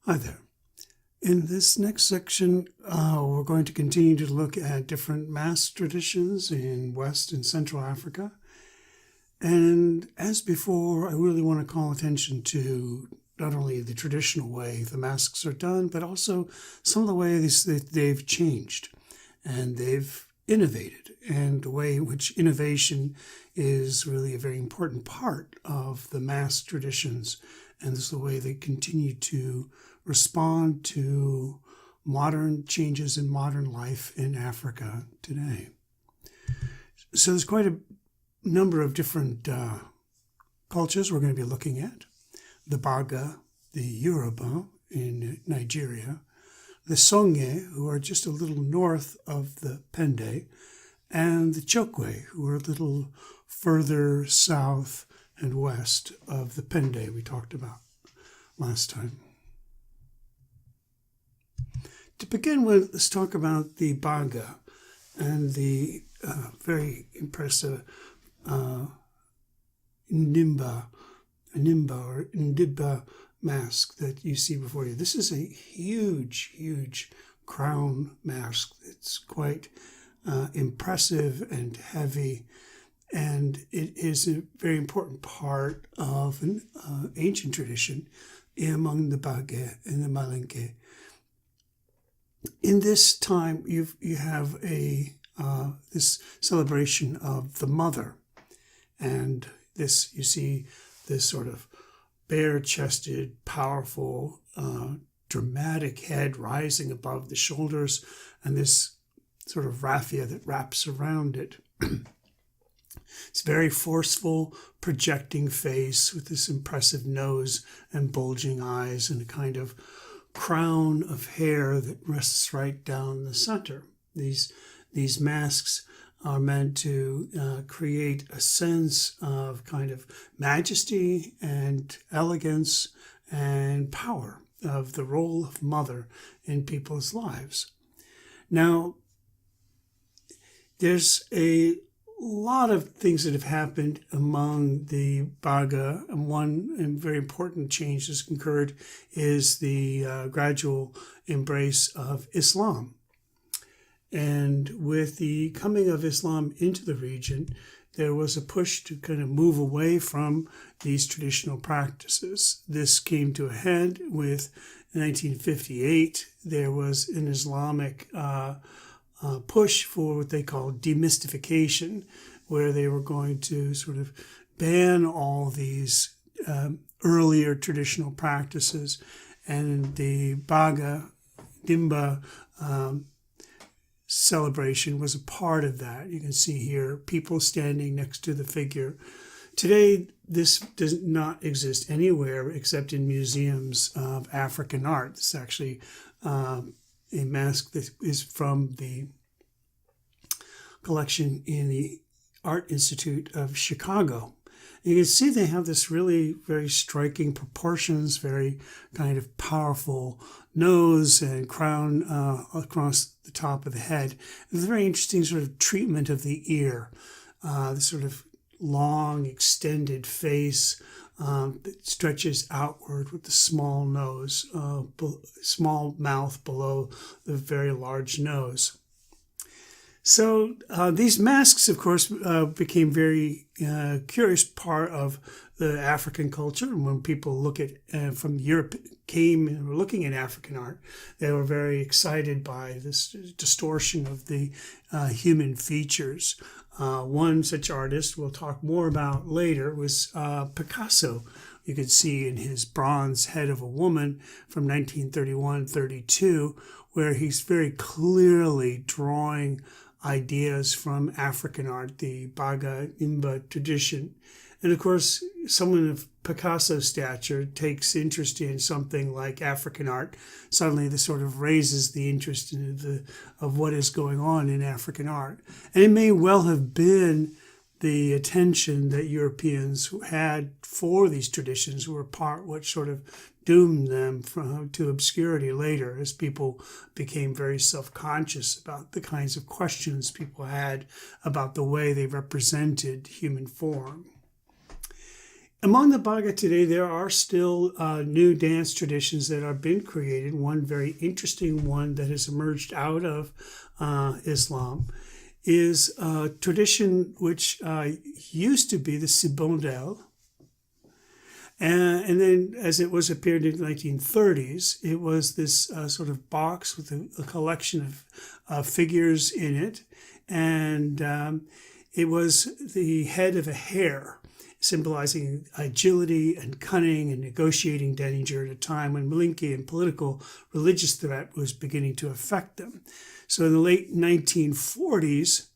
Hi there. In this next section, we're going to continue to look at different mask traditions in West and Central Africa. And as before, I really want to call attention to not only the traditional way the masks are done, but also some of the ways that they've changed and they've innovated, and the way in which innovation is really a very important part of the mask traditions, and this is the way they continue to respond to modern changes in modern life in Africa today. So there's quite a number of different cultures we're going to be looking at. The Baga, the Yoruba in Nigeria, the Songe, who are just a little north of the Pende, and the Chokwe, who are a little further south and west of the Pende we talked about last time. To begin with, let's talk about the Baga and the very impressive Nimba or Ndibba mask that you see before you. This is a huge crown mask. It's quite impressive and heavy, and it is a very important part of an ancient tradition among the Baga and the Malinke. In this time, you have this celebration of the mother, and this you see this sort of bare-chested, powerful, dramatic head rising above the shoulders, and this sort of raffia that wraps around it. It's very forceful, projecting face with this impressive nose and bulging eyes and a kind of crown of hair that rests right down the center. These masks are meant to create a sense of kind of majesty and elegance and power of the role of mother in people's lives. Now, there's a lot of things that have happened among the Baga, and one very important change that's occurred is the gradual embrace of Islam. And with the coming of Islam into the region, there was a push to kind of move away from these traditional practices. This came to a head with 1958. There was an Islamic push for what they call demystification, where they were going to sort of ban all these earlier traditional practices. And the Baga, Nimba celebration was a part of that. You can see here people standing next to the figure. Today, this does not exist anywhere except in museums of African art. It's actually a mask that is from the collection in the Art Institute of Chicago. You can see they have this really very striking proportions, very kind of powerful nose and crown across the top of the head. It's a very interesting sort of treatment of the ear, the sort of long, extended face that stretches outward with the small nose, small mouth below the very large nose. So these masks, of course, became very curious part of the African culture. And when people look at from Europe came and were looking at African art, they were very excited by this distortion of the human features. One such artist we'll talk more about later was Picasso. You could see in his bronze head of a woman from 1931-32, where he's very clearly drawing ideas from African art, the Baga Nimba tradition. And of course, someone of Picasso's stature takes interest in something like African art. Suddenly, this sort of raises the interest of what is going on in African art. And it may well have been the attention that Europeans had for these traditions were part what sort of doomed them to obscurity later, as people became very self-conscious about the kinds of questions people had about the way they represented human form. Among the Baga today, there are still new dance traditions that have been created. One very interesting one that has emerged out of Islam is a tradition which used to be the Sibondel. And then as it was appeared in the 1930s, it was this sort of box with a collection of figures in it. And it was the head of a hare, symbolizing agility and cunning and negotiating danger at a time when Malinke and political religious threat was beginning to affect them. So in the late 1940s,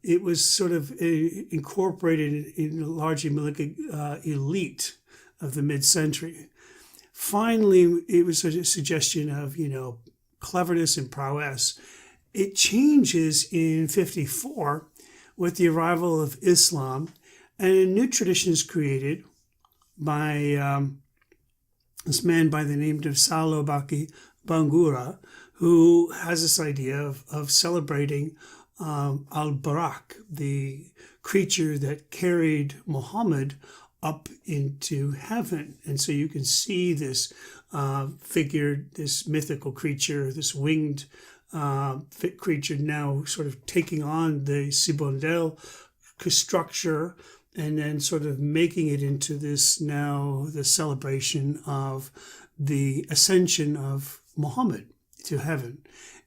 it was sort of incorporated in the largely Malinke elite of the mid-century. Finally, it was a suggestion of, cleverness and prowess. It changes in 1954 with the arrival of Islam, and a new tradition is created by this man by the name of Salo Baki Bangura, who has this idea of celebrating Al-Barak, the creature that carried Muhammad up into heaven. And so you can see this figure, this mythical creature, this winged creature now sort of taking on the Sibondel structure and then sort of making it into this now the celebration of the ascension of Muhammad to heaven.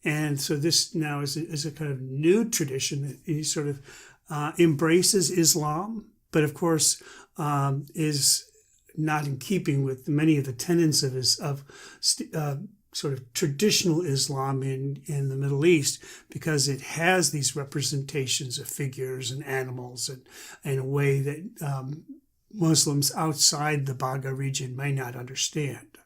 And so this now is a kind of new tradition that he sort of embraces Islam, but of course is not in keeping with many of the tenets of sort of traditional Islam in the Middle East, because it has these representations of figures and animals and in a way that Muslims outside the Baga region may not understand.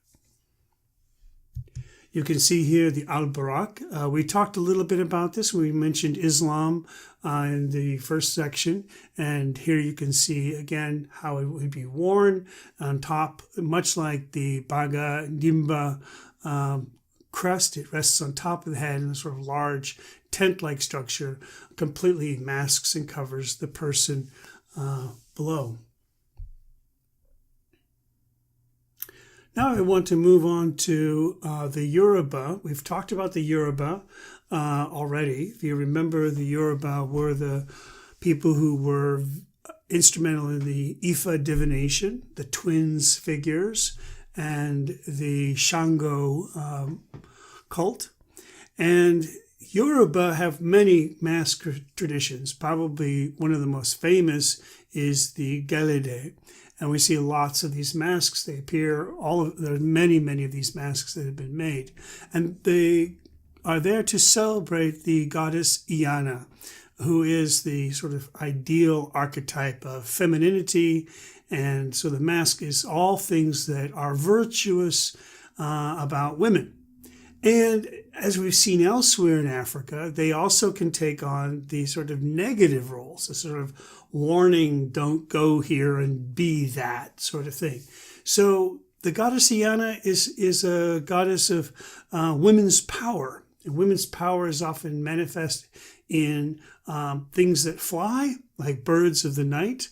You can see here the Al-Barak. We talked a little bit about this. We mentioned Islam in the first section. And here you can see, again, how it would be worn on top, much like the Baga Nimba crest. It rests on top of the head in a sort of large tent-like structure, completely masks and covers the person below. Now I want to move on to the Yoruba. We've talked about the Yoruba already. If you remember, the Yoruba were the people who were instrumental in the Ifa divination, the twins figures, and the Shango cult. And Yoruba have many mask traditions. Probably one of the most famous is the Gelede. And we see lots of these masks. They appear, there are many, many of these masks that have been made. And they are there to celebrate the goddess Iana, who is the sort of ideal archetype of femininity. And so the mask is all things that are virtuous about women. And as we've seen elsewhere in Africa, they also can take on the sort of negative roles, a sort of warning, don't go here and be that sort of thing. So the goddess Iana is a goddess of women's power. And women's power is often manifest in things that fly, like birds of the night.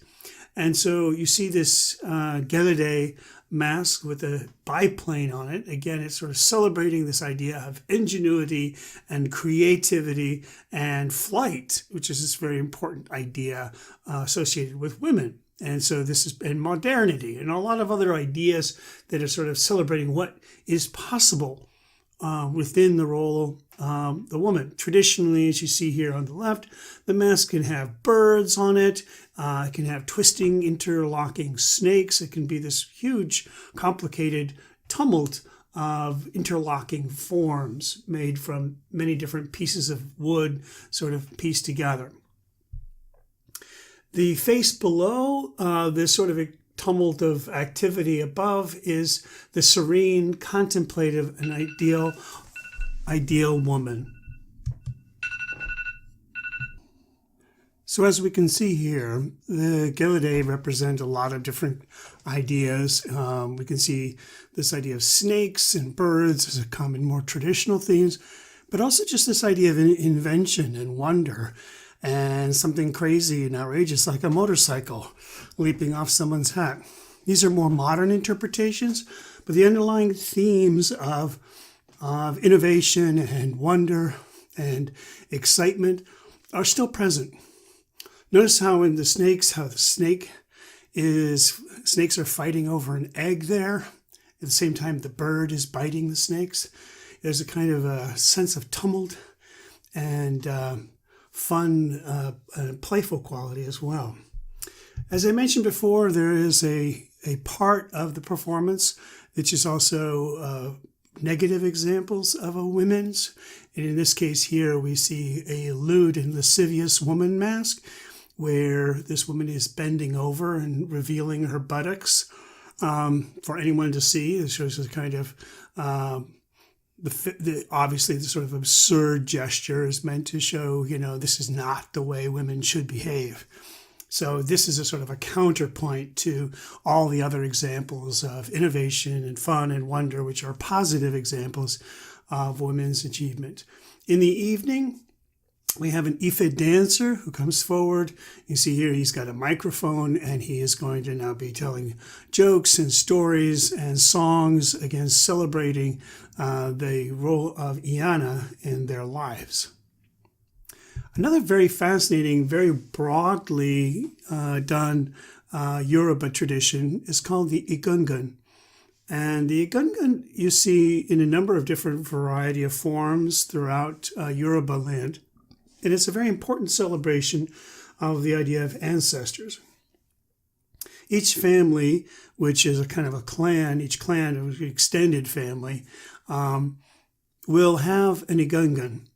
And so you see this Gelede mask with a biplane on it. Again, it's sort of celebrating this idea of ingenuity and creativity and flight, which is this very important idea associated with women. And so this is in modernity and a lot of other ideas that are sort of celebrating what is possible within the role of the woman. Traditionally, as you see here on the left, the mask can have birds on it. It can have twisting, interlocking snakes. It can be this huge, complicated tumult of interlocking forms made from many different pieces of wood sort of pieced together. The face below, this sort of a tumult of activity above, is the serene, contemplative, and ideal woman. So as we can see here, the Gelede represent a lot of different ideas. We can see this idea of snakes and birds as a common, more traditional themes, but also just this idea of invention and wonder. and something crazy and outrageous like a motorcycle leaping off someone's hat. These are more modern interpretations, but the underlying themes of innovation and wonder and excitement are still present. Notice how in the snakes, snakes are fighting over an egg there. At the same time, the bird is biting the snakes. There's a kind of a sense of tumult and fun, playful quality as well. As I mentioned before, there is a part of the performance which is also negative examples of a women's. And in this case here, we see a lewd and lascivious woman mask, where this woman is bending over and revealing her buttocks for anyone to see. It shows a kind of, obviously the sort of absurd gesture is meant to show, this is not the way women should behave. So this is a sort of a counterpoint to all the other examples of innovation and fun and wonder, which are positive examples of women's achievement. In the evening, we have an Ife dancer who comes forward. You see here he's got a microphone, and he is going to now be telling jokes and stories and songs, again celebrating the role of Iana in their lives. Another very fascinating, very broadly done Yoruba tradition is called the Gungun. And the Gungun you see in a number of different variety of forms throughout Yoruba land. And it's a very important celebration of the idea of ancestors. Each family, which is a kind of a clan, each clan, an extended family, will have an Gungun.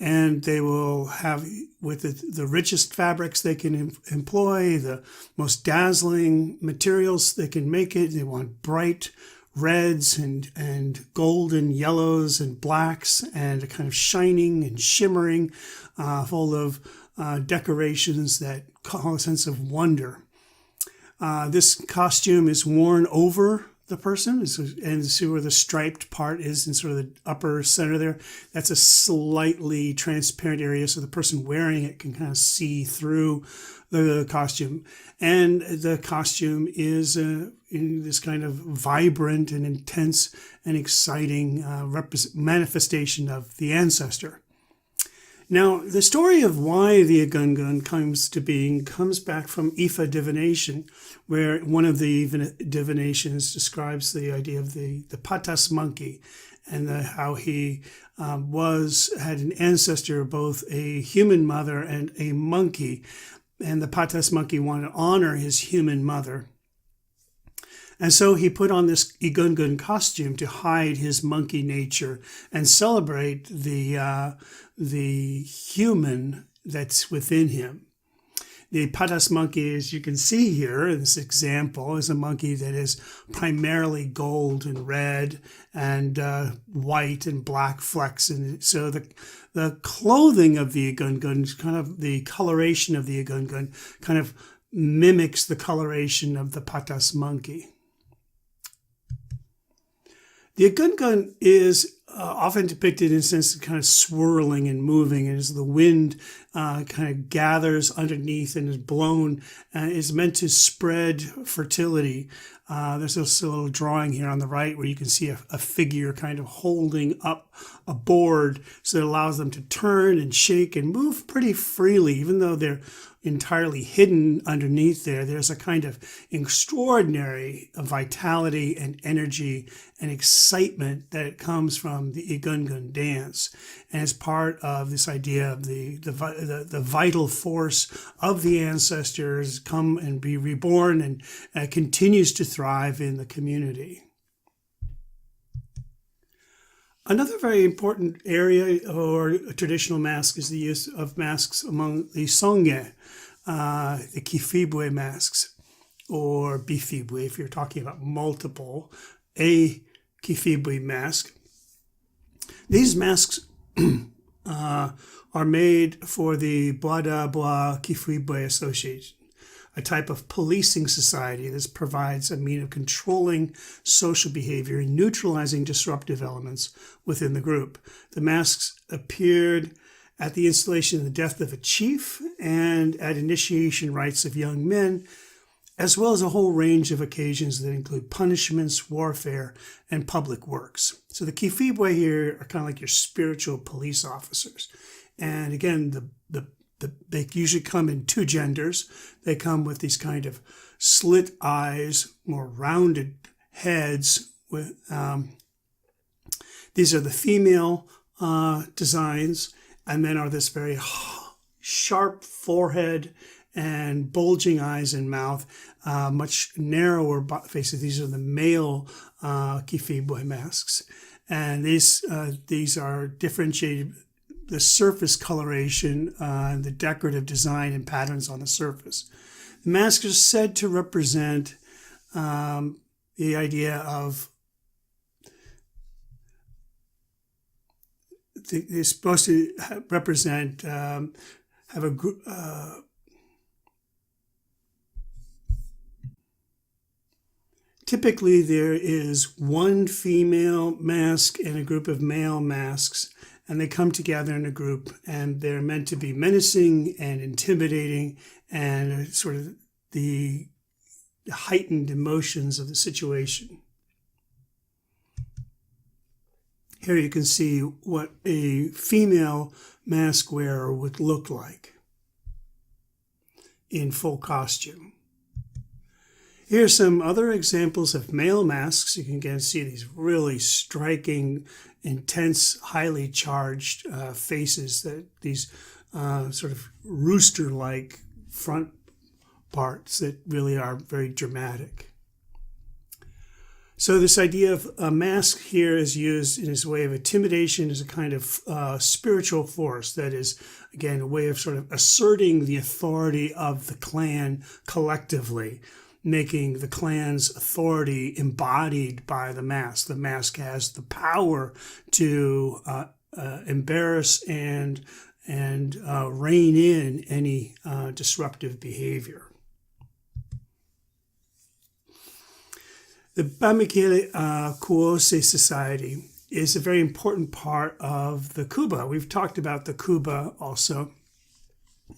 And they will have, with the richest fabrics they can employ, the most dazzling materials they can make it. They want bright reds and golden yellows and blacks, and a kind of shining and shimmering, full of decorations that call a sense of wonder. This costume is worn over the person, and see where the striped part is in sort of the upper center there. That's a slightly transparent area, so the person wearing it can kind of see through the costume. And the costume is in this kind of vibrant and intense and exciting manifestation of the ancestor. Now, the story of why the Gungun comes to being comes back from Ifa divination, where one of the divinations describes the idea of the patas monkey, and how he had an ancestor, both a human mother and a monkey, and the patas monkey wanted to honor his human mother. And so he put on this Gungun costume to hide his monkey nature and celebrate the human that's within him. The patas monkey, as you can see here in this example, is a monkey that is primarily gold and red and white and black flecks. And so the clothing of the Gungun, kind of the coloration of the Gungun, kind of mimics the coloration of the patas monkey. The Gungun is often depicted in a sense of kind of swirling and moving, and as the wind kind of gathers underneath and is blown, is meant to spread fertility. There's also a little drawing here on the right where you can see a figure kind of holding up a board, so it allows them to turn and shake and move pretty freely, even though they're entirely hidden underneath there. There's a kind of extraordinary vitality and energy and excitement that comes from the Gungun dance, and as part of this idea of the vital force of the ancestors come and be reborn and continues to thrive in the community. Another very important area or traditional mask is the use of masks among the Songye, the Kifibwe masks, or Bifibwe if you're talking about multiple, a Kifibwe mask. These masks are made for the Bois Kifibwe Association, a type of policing society that provides a means of controlling social behavior and neutralizing disruptive elements within the group. The masks appeared at the installation and the death of a chief, and at initiation rites of young men, as well as a whole range of occasions that include punishments, warfare, and public works. So the Kifibwe here are kind of like your spiritual police officers. And again, they usually come in two genders. They come with these kind of slit eyes, more rounded heads. These are the female designs, and then are this very sharp forehead and bulging eyes and mouth, much narrower faces. These are the male Kifibwe masks, and these are differentiated. The surface coloration, the decorative design and patterns on the surface. The masks are said to represent the idea of they're supposed to represent have a group. Typically, there is one female mask and a group of male masks, and they come together in a group, and they're meant to be menacing and intimidating and sort of the heightened emotions of the situation. Here you can see what a female mask wearer would look like in full costume. Here are some other examples of male masks. You can again see these really striking, intense, highly charged faces, that these sort of rooster-like front parts that really are very dramatic. So this idea of a mask here is used in its way of intimidation as a kind of spiritual force that is, again, a way of sort of asserting the authority of the clan collectively, making the clan's authority embodied by the mask. The mask has the power to embarrass and rein in any disruptive behavior. The Bamikele Kuose Society is a very important part of the Kuba. We've talked about the Kuba also.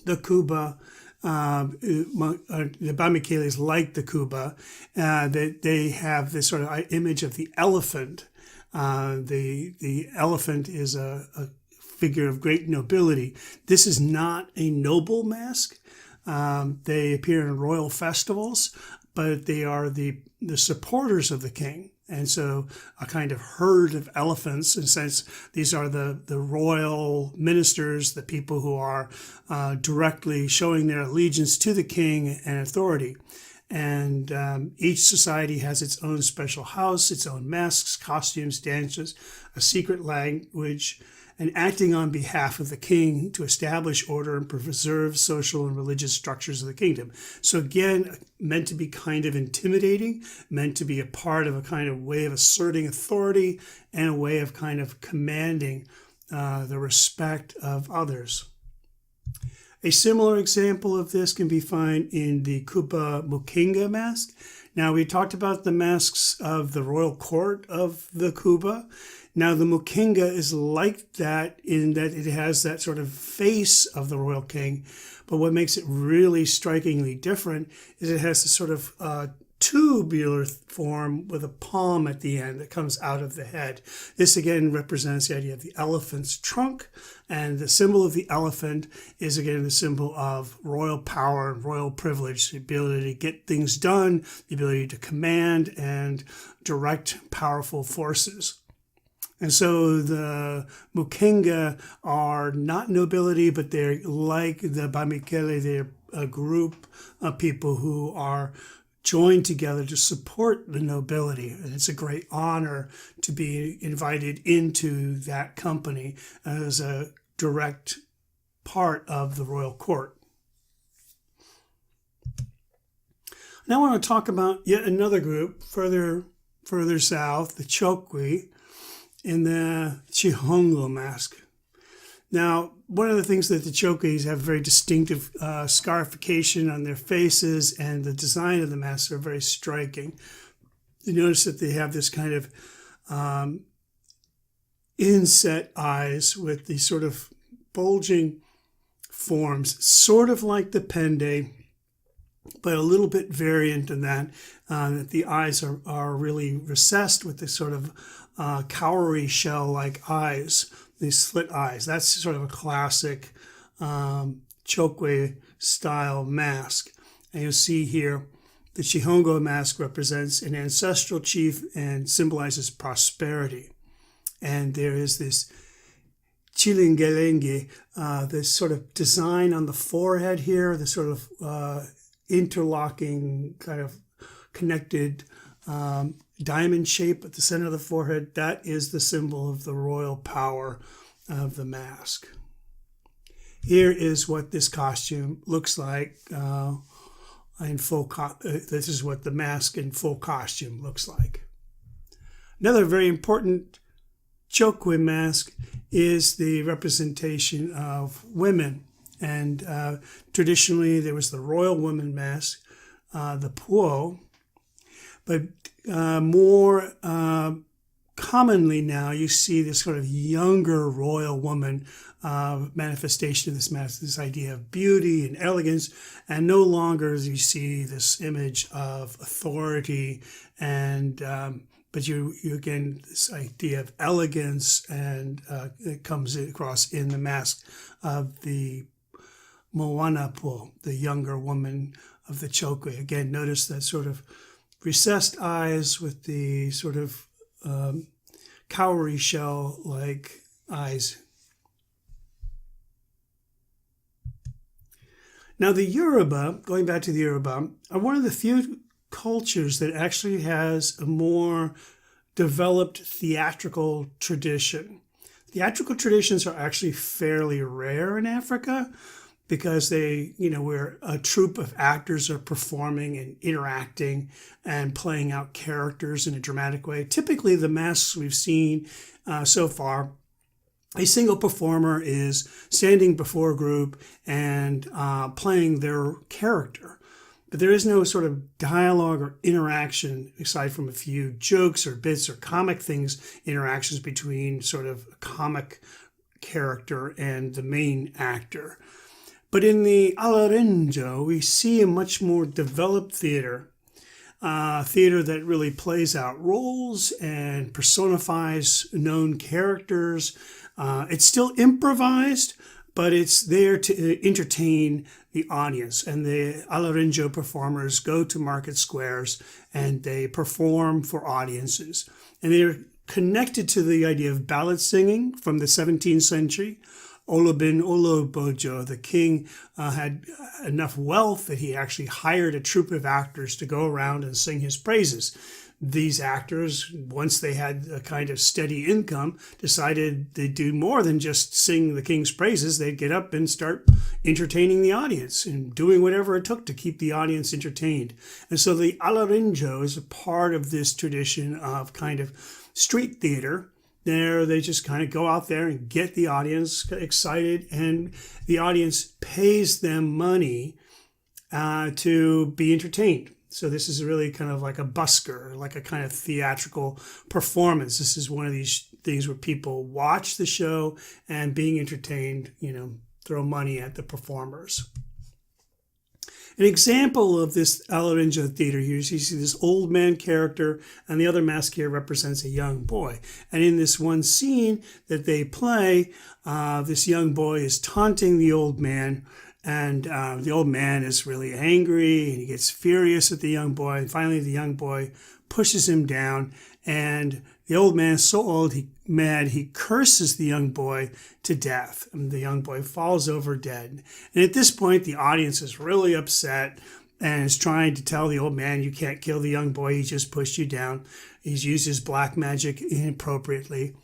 The Kuba, the Bamikele is like the Kuba. They have this sort of image of the elephant. The elephant is a figure of great nobility. This is not a noble mask. They appear in royal festivals, but they are the supporters of the king. And so a kind of herd of elephants, in a sense, these are the royal ministers, the people who are directly showing their allegiance to the king and authority. And each society has its own special house, its own masks, costumes, dances, a secret language, and acting on behalf of the king to establish order and preserve social and religious structures of the kingdom. So again, meant to be kind of intimidating, meant to be a part of a kind of way of asserting authority and a way of kind of commanding the respect of others. A similar example of this can be found in the Kuba Mukinga mask. Now, we talked about the masks of the royal court of the Kuba. Now, the Mukinga is like that in that it has that sort of face of the royal king. But what makes it really strikingly different is it has this sort of tubular form with a palm at the end that comes out of the head. This again represents the idea of the elephant's trunk, and the symbol of the elephant is again the symbol of royal power and royal privilege, the ability to get things done, the ability to command and direct powerful forces. And so the Mukinga are not nobility, but they're like the Bamikele. They're a group of people who are joined together to support the nobility. And it's a great honor to be invited into that company as a direct part of the royal court. Now I want to talk about yet another group further south, the Chokwe, in the Chihongo mask. Now, one of the things that the Chokwes have very distinctive scarification on their faces, and the design of the masks are very striking. You notice that they have this kind of inset eyes with these sort of bulging forms, sort of like the pende, but a little bit variant in that, that the eyes are really recessed with this sort of cowrie shell-like eyes, these slit eyes. That's sort of a classic Chokwe style mask. And you'll see here the Chihongo mask represents an ancestral chief and symbolizes prosperity. And there is this chilingelenge, this sort of design on the forehead here, this sort of interlocking kind of connected diamond shape at the center of the forehead. That is the symbol of the royal power of the mask. Here is what this costume looks like in full. This is what the mask in full costume looks like. Another very important Chokwe mask is the representation of women. And traditionally, there was the royal woman mask, the puo. But more commonly now, you see this sort of younger royal woman manifestation of this mask, this idea of beauty and elegance. And no longer do you see this image of authority and but you again, this idea of elegance, and it comes across in the mask of the Moanapo, the younger woman of the Chokwe. Again, notice that sort of recessed eyes with the sort of cowrie shell-like eyes. Now, the Yoruba, going back to the Yoruba, are one of the few cultures that actually has a more developed theatrical tradition. Theatrical traditions are actually fairly rare in Africa because they, where a troupe of actors are performing and interacting and playing out characters in a dramatic way. Typically, the masks we've seen so far, a single performer is standing before a group and playing their character. But there is no sort of dialogue or interaction aside from a few jokes or bits or comic things, interactions between sort of a comic character and the main actor. But in the Alarenjo, we see a much more developed theater, theater that really plays out roles and personifies known characters. It's still improvised, but it's there to entertain the audience. And the Alarenjo performers go to market squares and they perform for audiences. And they're connected to the idea of ballad singing from the 17th century. Olobin Olobojo, the king, had enough wealth that he actually hired a troupe of actors to go around and sing his praises. These actors, once they had a kind of steady income, decided they'd do more than just sing the king's praises. They'd get up and start entertaining the audience and doing whatever it took to keep the audience entertained. And so the Alarenjo is a part of this tradition of kind of street theater. There, they just kind of go out there and get the audience excited, and the audience pays them money to be entertained. So this is really kind of like a busker, like a kind of theatrical performance. This is one of these things where people watch the show and being entertained, throw money at the performers. An example of this Alarenjo theater here is you see this old man character, and the other mask here represents a young boy. And in this one scene that they play, this young boy is taunting the old man, and the old man is really angry, and he gets furious at the young boy. And finally, the young boy pushes him down, and the old man is so old, he curses the young boy to death. And the young boy falls over dead. And at this point, the audience is really upset and is trying to tell the old man, you can't kill the young boy, he just pushed you down. He's used his black magic inappropriately.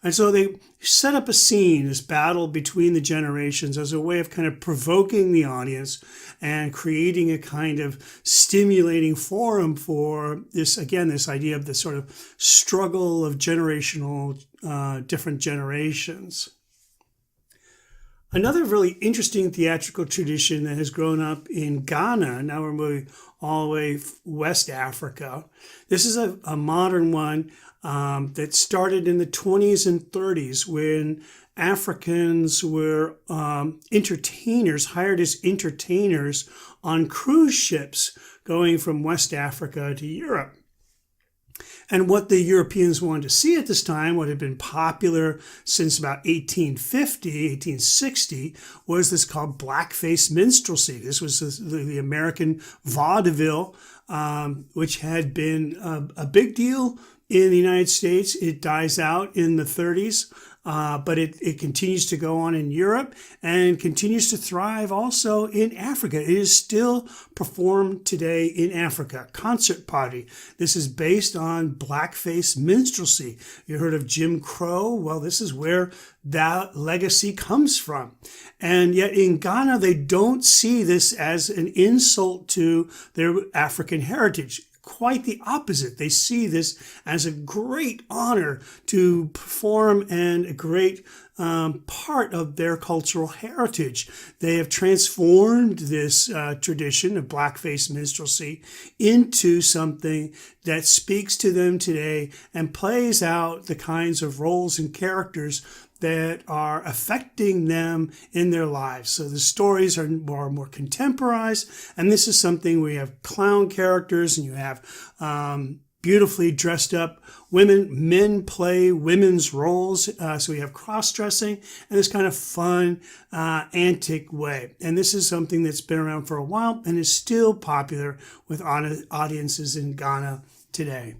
And so they set up a scene, this battle between the generations, as a way of kind of provoking the audience and creating a kind of stimulating forum for this, again, this idea of the sort of struggle of different generations. Another really interesting theatrical tradition that has grown up in Ghana, now we're moving all the way West Africa. This is a modern one that started in the 20s and 30s when Africans were entertainers, hired as entertainers on cruise ships going from West Africa to Europe. And what the Europeans wanted to see at this time, what had been popular since about 1850, 1860, was this called blackface minstrelsy. This was the American vaudeville, which had been a big deal in the United States. It dies out in the 30s. But it continues to go on in Europe and continues to thrive also in Africa. It is still performed today in Africa. Concert Party. This is based on blackface minstrelsy. You heard of Jim Crow? Well, this is where that legacy comes from. And yet in Ghana, they don't see this as an insult to their African heritage. Quite the opposite. They see this as a great honor to perform and a great part of their cultural heritage. They have transformed this tradition of blackface minstrelsy into something that speaks to them today and plays out the kinds of roles and characters that are affecting them in their lives. So the stories are more contemporized, and this is something where you have clown characters and you have beautifully dressed up women. Men play women's roles, so we have cross-dressing in this kind of fun, antic way. And this is something that's been around for a while and is still popular with audiences in Ghana today.